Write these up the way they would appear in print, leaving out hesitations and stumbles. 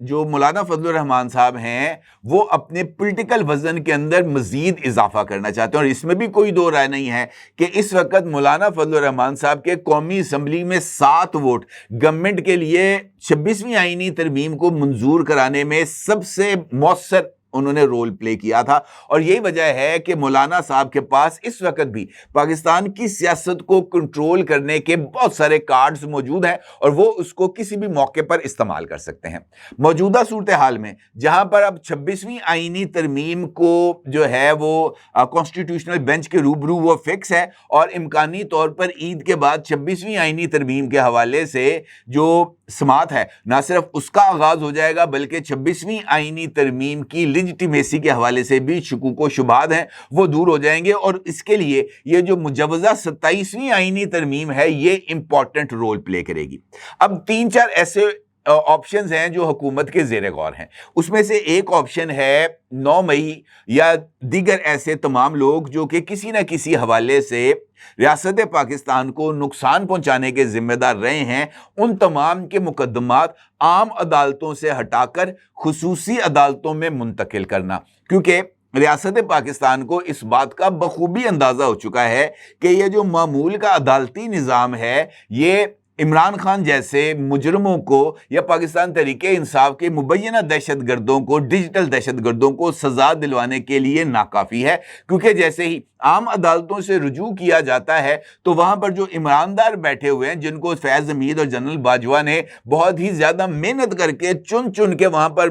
جو مولانا فضل الرحمان صاحب ہیں وہ اپنے پولیٹیکل وزن کے اندر مزید اضافہ کرنا چاہتے ہیں، اور اس میں بھی کوئی دو رائے نہیں ہے کہ اس وقت مولانا فضل الرحمان صاحب کے قومی اسمبلی میں 7 ووٹ گورنمنٹ کے لیے 26ویں آئینی ترمیم کو منظور کرانے میں سب سے مؤثر انہوں نے رول پلے کیا تھا، اور یہی وجہ ہے کہ مولانا صاحب کے پاس اس وقت بھی پاکستان کی سیاست کو کنٹرول کرنے کے بہت سارے کارڈز موجود ہیں، اور وہ اس کو کسی بھی موقع پر استعمال کر سکتے ہیں۔ موجودہ صورتحال میں جہاں پر اب 26ویں آئینی ترمیم کو جو ہے وہ کانسٹیٹیوشنل بینچ کے روبرو وہ فکس ہے، اور امکانی طور پر عید کے بعد 26ویں آئینی ترمیم کے حوالے سے جو سماعت ہے نہ صرف اس کا آغاز ہو جائے گا بلکہ 26ویں آئینی ترمیم کی لیجٹیمیسی کے حوالے سے بھی شکوک و شبہات ہیں وہ دور ہو جائیں گے، اور اس کے لیے یہ جو مجوزہ 27ویں آئینی ترمیم ہے یہ امپورٹنٹ رول پلے کرے گی۔ اب 3-4 ایسے آپشنز ہیں جو حکومت کے زیر غور ہیں، اس میں سے ایک آپشن ہے 9 مئی یا دیگر ایسے تمام لوگ جو کہ کسی نہ کسی حوالے سے ریاست پاکستان کو نقصان پہنچانے کے ذمہ دار رہے ہیں، ان تمام کے مقدمات عام عدالتوں سے ہٹا کر خصوصی عدالتوں میں منتقل کرنا، کیونکہ ریاست پاکستان کو اس بات کا بخوبی اندازہ ہو چکا ہے کہ یہ جو معمول کا عدالتی نظام ہے یہ عمران خان جیسے مجرموں کو یا پاکستان تحریک انصاف کے مبینہ دہشت گردوں کو، ڈیجیٹل دہشت گردوں کو سزا دلوانے کے لیے ناکافی ہے، کیونکہ جیسے ہی عام عدالتوں سے رجوع کیا جاتا ہے تو وہاں پر جو عمراندار بیٹھے ہوئے ہیں جن کو فیض حمید اور جنرل باجوہ نے بہت ہی زیادہ محنت کر کے چن کے وہاں پر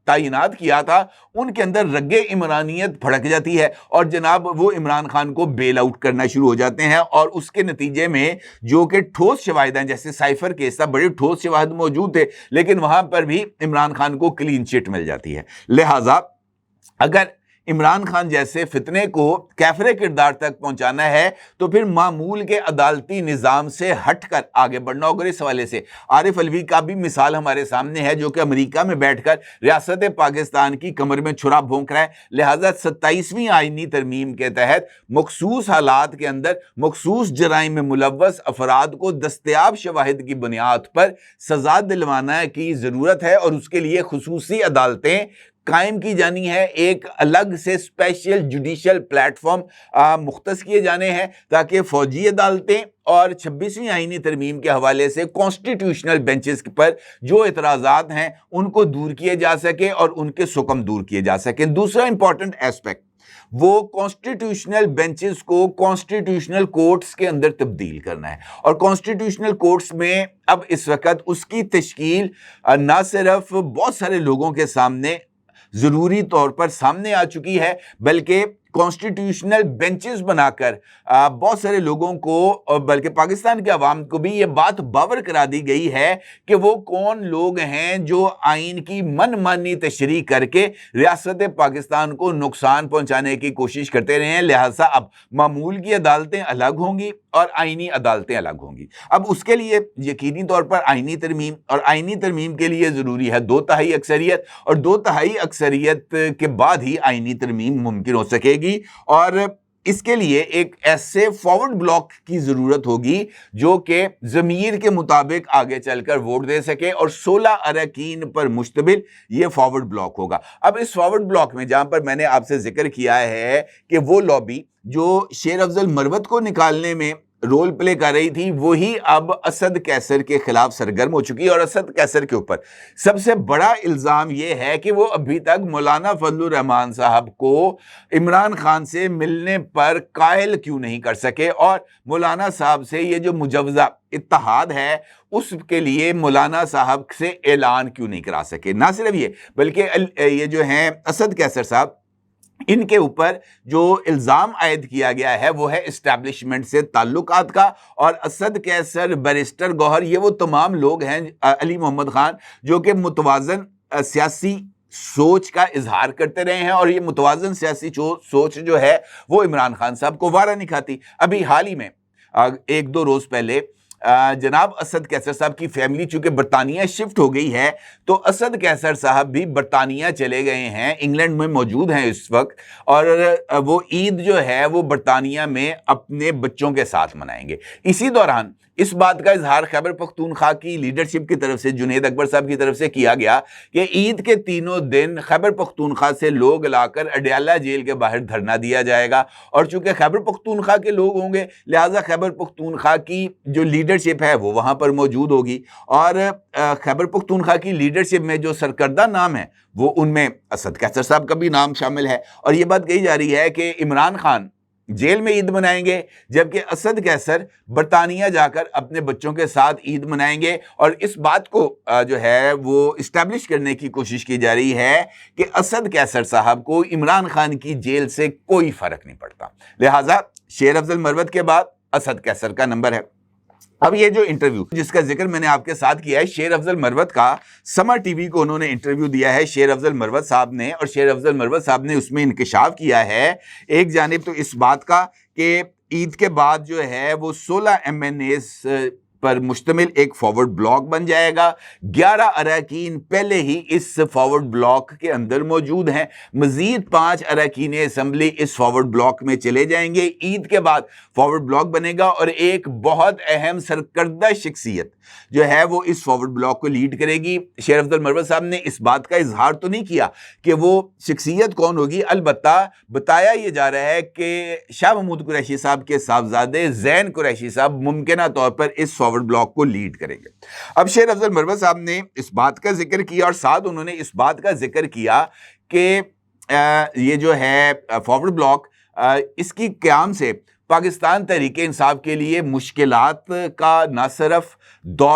تعینات کیا تھا، ان کے اندر رگ عمرانیت بھڑک جاتی ہے اور جناب وہ عمران خان کو بیل آؤٹ کرنا شروع ہو جاتے ہیں، اور اس کے نتیجے میں جو کہ ٹھوس شواہد ہیں، جیسے سائفر کیس تھا، بڑے ٹھوس شواہد موجود تھے لیکن وہاں پر بھی عمران خان کو کلین چٹ مل جاتی ہے۔ لہٰذا اگر عمران خان جیسے فتنے کو کیفر کردار تک پہنچانا ہے تو پھر معمول کے عدالتی نظام سے ہٹ کر آگے بڑھنا ہوگا۔ اس حوالے سے عارف علوی کا بھی مثال ہمارے سامنے ہے جو کہ امریکہ میں بیٹھ کر ریاست پاکستان کی کمر میں چھرا بھونک رہا ہے۔ لہٰذا 27ویں آئینی ترمیم کے تحت مخصوص حالات کے اندر مخصوص جرائم میں ملوث افراد کو دستیاب شواہد کی بنیاد پر سزا دلوانا کی ضرورت ہے، اور اس کے لیے خصوصی عدالتیں قائم کی جانی ہے، ایک الگ سے اسپیشل جوڈیشل پلیٹ فارم مختص کیے جانے ہیں تاکہ فوجی عدالتیں اور 26ویں آئینی ترمیم کے حوالے سے کانسٹیٹیوشنل بینچز پر جو اعتراضات ہیں ان کو دور کیے جا سکے اور ان کے سکم دور کیے جا سکیں۔ دوسرا امپورٹنٹ ایسپیکٹ وہ کانسٹیٹیوشنل بینچز کو کانسٹیٹیوشنل کورٹس کے اندر تبدیل کرنا ہے، اور کانسٹیٹیوشنل کورٹس میں اب اس وقت اس کی تشکیل نہ صرف بہت سارے لوگوں کے سامنے ضروری طور پر سامنے آ چکی ہے بلکہ کانسٹیٹیوشنل بینچز بنا کر بہت سارے لوگوں کو بلکہ پاکستان کے عوام کو بھی یہ بات باور کرا دی گئی ہے کہ وہ کون لوگ ہیں جو آئین کی من مانی تشریح کر کے ریاست پاکستان کو نقصان پہنچانے کی کوشش کرتے رہے ہیں۔ لہٰذا اب معمول کی عدالتیں الگ ہوں گی اور آئینی عدالتیں الگ ہوں گی۔ اب اس کے لیے یقینی طور پر آئینی ترمیم، اور آئینی ترمیم کے لیے ضروری ہے 2/3 اکثریت، اور 2/3 اکثریت کے بعد ہی آئینی ترمیم ممکن ہو سکے گی، اور اس کے لیے ایک ایسے فارورڈ بلاک کی ضرورت ہوگی جو کہ ضمیر کے مطابق آگے چل کر ووٹ دے سکے، اور 16 اراکین پر مشتمل یہ فارورڈ بلاک ہوگا۔ اب اس فارورڈ بلاک میں جہاں پر میں نے آپ سے ذکر کیا ہے کہ وہ لابی جو شیر افضل مروت کو نکالنے میں رول پلے کر رہی تھی وہی اب اسد قیصر کے خلاف سرگرم ہو چکی ہے، اور اسد قیصر کے اوپر سب سے بڑا الزام یہ ہے کہ وہ ابھی تک مولانا فضل الرحمان صاحب کو عمران خان سے ملنے پر قائل کیوں نہیں کر سکے، اور مولانا صاحب سے یہ جو مجوزہ اتحاد ہے اس کے لیے مولانا صاحب سے اعلان کیوں نہیں کرا سکے۔ نہ صرف یہ بلکہ یہ جو ہیں اسد قیصر صاحب، ان کے اوپر جو الزام عائد کیا گیا ہے وہ ہے اسٹیبلشمنٹ سے تعلقات کا، اور اسد قیصر، بیرسٹر گوہر، یہ وہ تمام لوگ ہیں، علی محمد خان، جو کہ متوازن سیاسی سوچ کا اظہار کرتے رہے ہیں، اور یہ متوازن سیاسی سوچ جو ہے وہ عمران خان صاحب کو وارہ نہیں کھاتی۔ ابھی حال ہی میں 1-2 روز پہلے جناب اسد قیصر صاحب کی فیملی چونکہ برطانیہ شفٹ ہو گئی ہے تو اسد قیصر صاحب بھی برطانیہ چلے گئے ہیں، انگلینڈ میں موجود ہیں اس وقت، اور وہ عید جو ہے وہ برطانیہ میں اپنے بچوں کے ساتھ منائیں گے۔ اسی دوران اس بات کا اظہار خیبر پختونخوا کی لیڈرشپ کی طرف سے جنید اکبر صاحب کی طرف سے کیا گیا کہ عید کے تینوں دن خیبر پختونخوا سے لوگ لا کر اڈیالہ جیل کے باہر دھرنا دیا جائے گا، اور چونکہ خیبر پختونخوا کے لوگ ہوں گے لہٰذا خیبر پختونخوا کی جو لیڈرشپ ہے وہ وہاں پر موجود ہوگی، اور خیبر پختونخوا کی لیڈرشپ میں جو سرکردہ نام ہے وہ ان میں اسد قیصر صاحب کا بھی نام شامل ہے، اور یہ بات کہی جا رہی ہے کہ عمران خان جیل میں عید منائیں گے جبکہ اسد قیصر برطانیہ جا کر اپنے بچوں کے ساتھ عید منائیں گے، اور اس بات کو جو ہے وہ اسٹیبلش کرنے کی کوشش کی جا رہی ہے کہ اسد قیصر صاحب کو عمران خان کی جیل سے کوئی فرق نہیں پڑتا، لہٰذا شیر افضل مروت کے بعد اسد قیصر کا نمبر ہے۔ اب یہ جو انٹرویو جس کا ذکر میں نے آپ کے ساتھ کیا ہے شیر افضل مروت کا، سما ٹی وی کو انہوں نے انٹرویو دیا ہے شیر افضل مروت صاحب نے، اور شیر افضل مروت صاحب نے اس میں انکشاف کیا ہے ایک جانب تو اس بات کا کہ عید کے بعد جو ہے وہ 16 MNAs پر مشتمل ایک فارورڈ بلاک بن جائے گا، 11 اراکین پہلے ہی اس فارورڈ بلاک کے اندر موجود ہیں، مزید 5 اراکین اسمبلی اس فارورڈ بلاک میں چلے جائیں گے، عید کے بعد فارورڈ بلاک بنے گا، اور ایک بہت اہم سرکردہ شخصیت جو ہے وہ اس فارورڈ بلاک کو لیڈ کرے گی۔ شیر افضل مروت صاحب نے اس بات کا اظہار تو نہیں کیا کہ وہ شخصیت کون ہوگی، البتہ بتایا یہ جا رہا ہے کہ شاہ محمود قریشی صاحب کے صاحبزادے زین قریشی صاحب ممکنہ طور پر اس فارورڈ بلاک کو لیڈ کریں گے۔ اب شیر افضل مروت صاحب نے اس بات کا ذکر کیا، اور ساتھ انہوں نے اس بات کا ذکر کیا کہ یہ جو ہے فارورڈ بلاک اس کی قیام سے پاکستان تحریک انصاف کے لیے مشکلات کا نہ صرف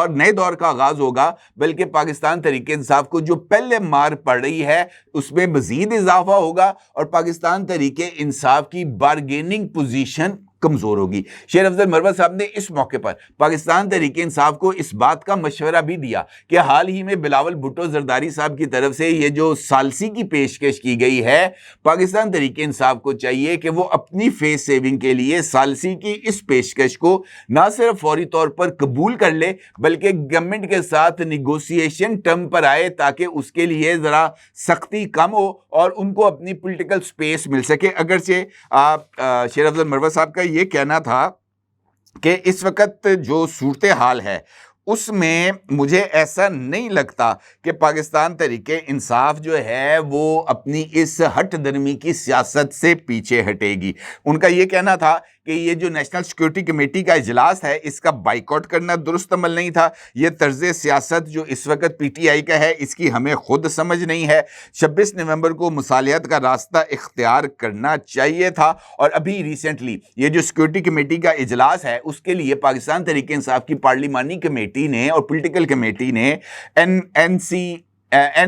نئے دور کا آغاز ہوگا بلکہ پاکستان تحریک انصاف کو جو پہلے مار پڑ رہی ہے اس میں مزید اضافہ ہوگا، اور پاکستان تحریک انصاف کی بارگیننگ پوزیشن کمزور ہوگی۔ شیر افضل مروت صاحب نے اس موقع پر پاکستان تحریک انصاف کو اس بات کا مشورہ بھی دیا کہ حال ہی میں بلاول بھٹو زرداری صاحب کی طرف سے یہ جو ثالثی کی پیشکش کی گئی ہے، پاکستان تحریک انصاف کو چاہیے کہ وہ اپنی فیس سیونگ کے لیے ثالثی کی اس پیشکش کو نہ صرف فوری طور پر قبول کر لے بلکہ گورنمنٹ کے ساتھ نیگوسیشن ٹرم پر آئے تاکہ اس کے لیے ذرا سختی کم ہو اور ان کو اپنی پولیٹیکل سپیس مل سکے۔ اگرچہ شیر افضل مروت صاحب کا یہ کہنا تھا کہ اس وقت جو صورتحال ہے اس میں مجھے ایسا نہیں لگتا کہ پاکستان تحریک انصاف جو ہے وہ اپنی اس ہٹ درمی کی سیاست سے پیچھے ہٹے گی۔ ان کا یہ کہنا تھا کہ یہ جو نیشنل سیکورٹی کمیٹی کا اجلاس ہے اس کا بائیکاٹ کرنا درست عمل نہیں تھا، یہ طرز سیاست جو اس وقت پی ٹی آئی کا ہے اس کی ہمیں خود سمجھ نہیں ہے، 26 نومبر کو مصالحت کا راستہ اختیار کرنا چاہیے تھا، اور ابھی ریسنٹلی یہ جو سیکورٹی کمیٹی کا اجلاس ہے اس کے لیے پاکستان تحریک انصاف کی پارلیمانی کمیٹی نے اور پولیٹیکل کمیٹی نے این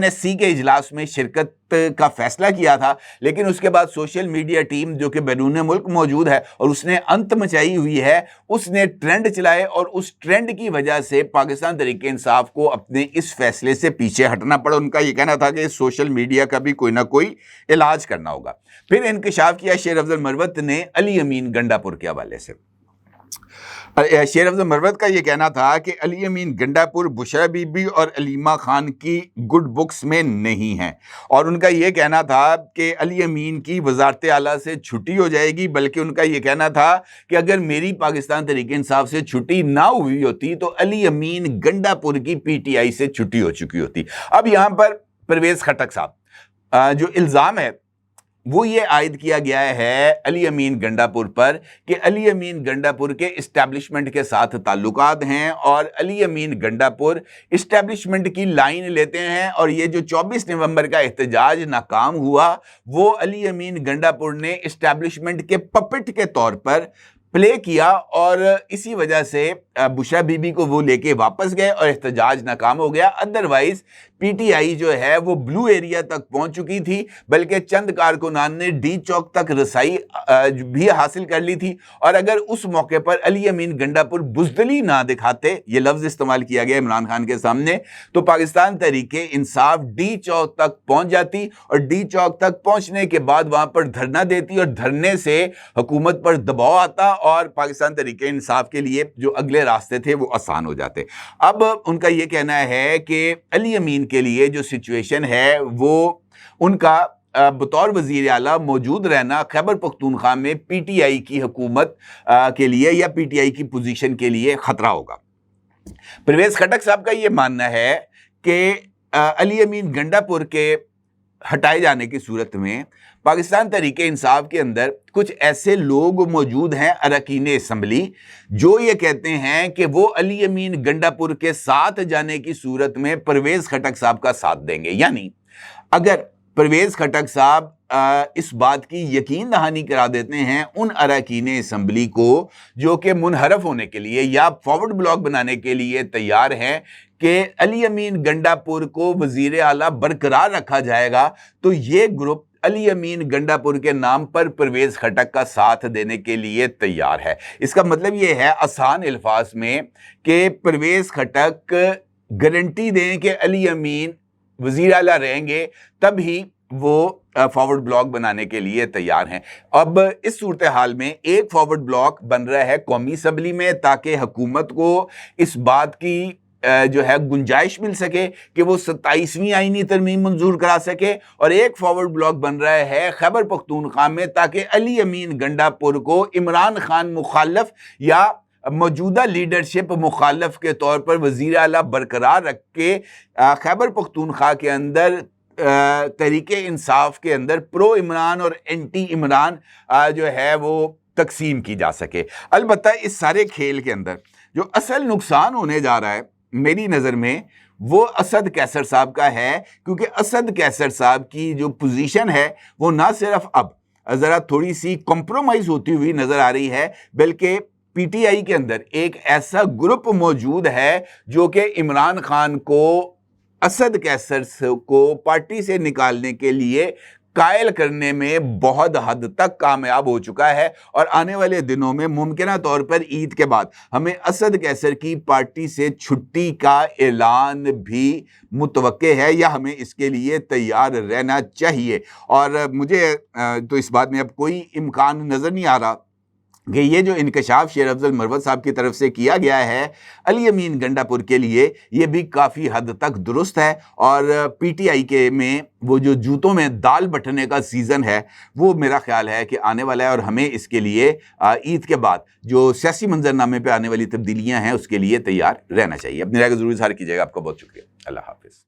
ایس سی کے اجلاس میں شرکت کا فیصلہ کیا تھا، لیکن اس کے بعد سوشل میڈیا ٹیم جو کہ بیرون ملک موجود ہے اور اس نے انت مچائی ہوئی ہے، اس نے ٹرینڈ چلائے اور اس ٹرینڈ کی وجہ سے پاکستان تحریک انصاف کو اپنے اس فیصلے سے پیچھے ہٹنا پڑا۔ ان کا یہ کہنا تھا کہ سوشل میڈیا کا بھی کوئی نہ کوئی علاج کرنا ہوگا۔ پھر انکشاف کیا شیر افضل مروت نے علی امین گنڈا پور کے حوالے سے۔ شیر افضل مروت کا یہ کہنا تھا کہ علی امین گنڈا پور بشرا بی بی اور علیمہ خان کی گڈ بکس میں نہیں ہیں، اور ان کا یہ کہنا تھا کہ علی امین کی وزارت اعلیٰ سے چھٹی ہو جائے گی، بلکہ ان کا یہ کہنا تھا کہ اگر میری پاکستان تحریک انصاف سے چھٹی نہ ہوئی ہوتی تو علی امین گنڈا پور کی پی ٹی آئی سے چھٹی ہو چکی ہوتی۔ اب یہاں پر پرویز خٹک صاحب جو الزام ہے وہ یہ عائد کیا گیا ہے علی امین گنڈا پور پر کہ علی امین گنڈا پور کے اسٹیبلشمنٹ کے ساتھ تعلقات ہیں، اور علی امین گنڈا پور اسٹیبلشمنٹ کی لائن لیتے ہیں، اور یہ جو 24 نومبر کا احتجاج ناکام ہوا وہ علی امین گنڈا پور نے اسٹیبلشمنٹ کے پپٹ کے طور پر پلے کیا، اور اسی وجہ سے بشرا بی بی کو وہ لے کے واپس گئے اور احتجاج ناکام ہو گیا۔ ادروائز پی ٹی آئی جو ہے وہ بلو ایریا تک پہنچ چکی تھی، بلکہ چند کارکنان نے ڈی چوک تک رسائی بھی حاصل کر لی تھی، اور اگر اس موقع پر علی امین گنڈا پور بزدلی نہ دکھاتے، یہ لفظ استعمال کیا گیا عمران خان کے سامنے، تو پاکستان تحریک انصاف ڈی چوک تک پہنچ جاتی، اور ڈی چوک تک پہنچنے کے بعد وہاں پر دھرنا دیتی، اور دھرنے سے حکومت پر دباؤ آتا اور پاکستان تحریک انصاف کے لیے جو اگلے راستے تھے وہ آسان ہو جاتے۔ اب ان کا یہ کہنا ہے کہ علی امین کے لیے جو سچویشن ہے وہ ان کا بطور وزیر اعلیٰ موجود رہنا خیبر پختونخوا میں پی ٹی آئی کی حکومت کے لیے یا پی ٹی آئی کی پوزیشن کے لیے خطرہ ہوگا۔ پرویز خٹک صاحب کا یہ ماننا ہے کہ علی امین گنڈا پور کے ہٹائے جانے کی صورت میں پاکستان تحریک انصاف کے اندر کچھ ایسے لوگ موجود ہیں اراکین اسمبلی جو یہ کہتے ہیں کہ وہ علی امین گنڈا پور کے ساتھ جانے کی صورت میں پرویز خٹک صاحب کا ساتھ دیں گے۔ یعنی اگر پرویز خٹک صاحب اس بات کی یقین دہانی کرا دیتے ہیں ان اراکین اسمبلی کو جو کہ منحرف ہونے کے لیے یا فارورڈ بلاک بنانے کے لیے تیار ہیں کہ علی امین گنڈا پور کو وزیر اعلیٰ برقرار رکھا جائے گا، تو یہ گروپ علی امین گنڈا پور کے نام پر پرویز خٹک کا ساتھ دینے کے لیے تیار ہے۔ اس کا مطلب یہ ہے آسان الفاظ میں کہ پرویز خٹک گارنٹی دیں کہ علی امین وزیر اعلیٰ رہیں گے، تب ہی وہ فارورڈ بلاک بنانے کے لیے تیار ہیں۔ اب اس صورتحال میں ایک فارورڈ بلاک بن رہا ہے قومی اسمبلی میں تاکہ حکومت کو اس بات کی جو ہے گنجائش مل سکے کہ وہ 27ویں آئینی ترمیم منظور کرا سکے، اور ایک فارورڈ بلاک بن رہا ہے خیبر پختونخوا میں تاکہ علی امین گنڈا پور کو عمران خان مخالف یا موجودہ لیڈرشپ مخالف کے طور پر وزیر اعلیٰ برقرار رکھ کے خیبر پختونخوا کے اندر تحریک انصاف کے اندر پرو عمران اور اینٹی عمران جو ہے وہ تقسیم کی جا سکے۔ البتہ اس سارے کھیل کے اندر جو اصل نقصان ہونے جا رہا ہے میری نظر میں وہ اسد کیسر صاحب کا ہے، کیونکہ اسد کیسر صاحب کی جو پوزیشن ہے وہ نہ صرف اب ذرا تھوڑی سی کمپرومائز ہوتی ہوئی نظر آ رہی ہے، بلکہ پی ٹی آئی کے اندر ایک ایسا گروپ موجود ہے جو کہ عمران خان کو اسد کیسر کو پارٹی سے نکالنے کے لیے قائل کرنے میں بہت حد تک کامیاب ہو چکا ہے، اور آنے والے دنوں میں ممکنہ طور پر عید کے بعد ہمیں اسد کیسر کی پارٹی سے چھٹی کا اعلان بھی متوقع ہے، یا ہمیں اس کے لیے تیار رہنا چاہیے۔ اور مجھے تو اس بات میں اب کوئی امکان نظر نہیں آ رہا کہ یہ جو انکشاف شیر افضل مروت صاحب کی طرف سے کیا گیا ہے علی امین گنڈا پور کے لیے، یہ بھی کافی حد تک درست ہے، اور پی ٹی آئی کے میں وہ جو جوتوں میں دال بٹھنے کا سیزن ہے وہ میرا خیال ہے کہ آنے والا ہے، اور ہمیں اس کے لیے عید کے بعد جو سیاسی منظرنامے پہ آنے والی تبدیلیاں ہیں اس کے لیے تیار رہنا چاہیے۔ اپنی رائے کو ضرور اظہار کیجیے گا۔ آپ کا بہت شکریہ۔ اللہ حافظ۔